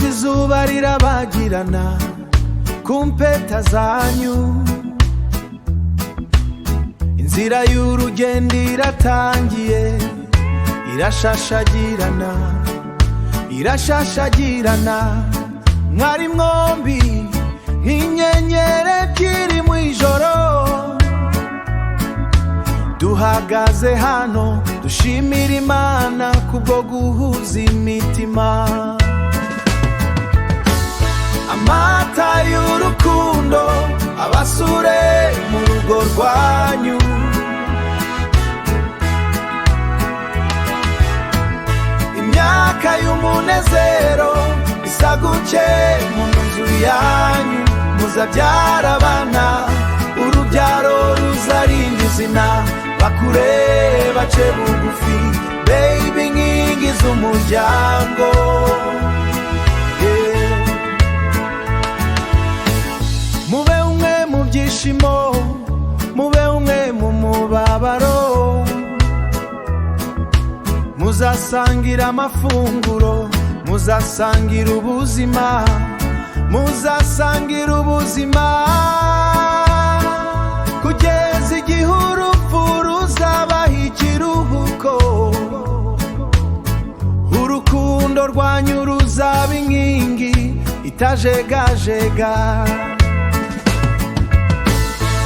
munsi izuba rirabagirana ku mpeta zanyu, inzira y'urugendo iratangiye, irashashagirana irashashagirana, mwari mwombi nk'inyenyeri ebyiri mu ijoro. Duhagaze hano dushimira Imana kubwo guhuza imitima. Amata y'urukundo abasure mu rugo rwanyu, imyaka y'umunezero isaguke mu nzu yanyu, muzabyara abana urubyaro ruzarinda izina, bakure bace bugufi baby nkingi z'umuryango. Mube umwe mu byishimo, mube umwe mu mubabaro, muzasangira amafunguro, muzasangira ubuzima, muzasangira ubuzima, kugeza igihe urupfu ruzabaha ikiruhuko. Urukundo rwanyu ruzaba inkingi itajegajega,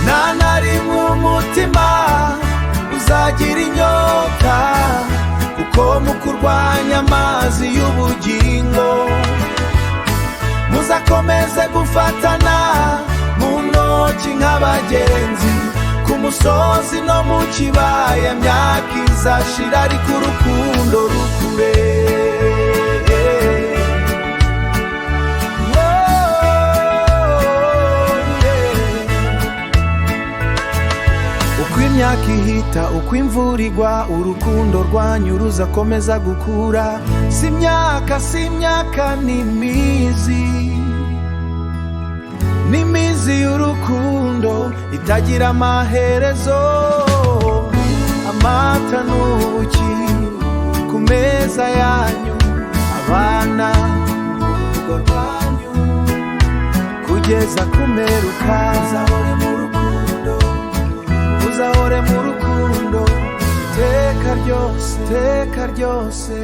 nta na rimwe umutima uzagira inyota, kuko mu kurwanya amazi y'ubugingo muzakomeze gufatana mu ntoki nk'abagenzi, ku musozi no mu kibaya myaka izashira ariko urukundo rukure. Uko imyaka ihita, uko imvura igwa, urukundo rwanyu ruzakomeza gukura. Si imyaka ni imizi, n'imizi y'urukundo itagira amaherezo. Amata n'ubuki ku meza yanyu, abana urugo rwanyu kugeza kumeruka. Muzahore mu rukundo iteka ryose, iteka ryose.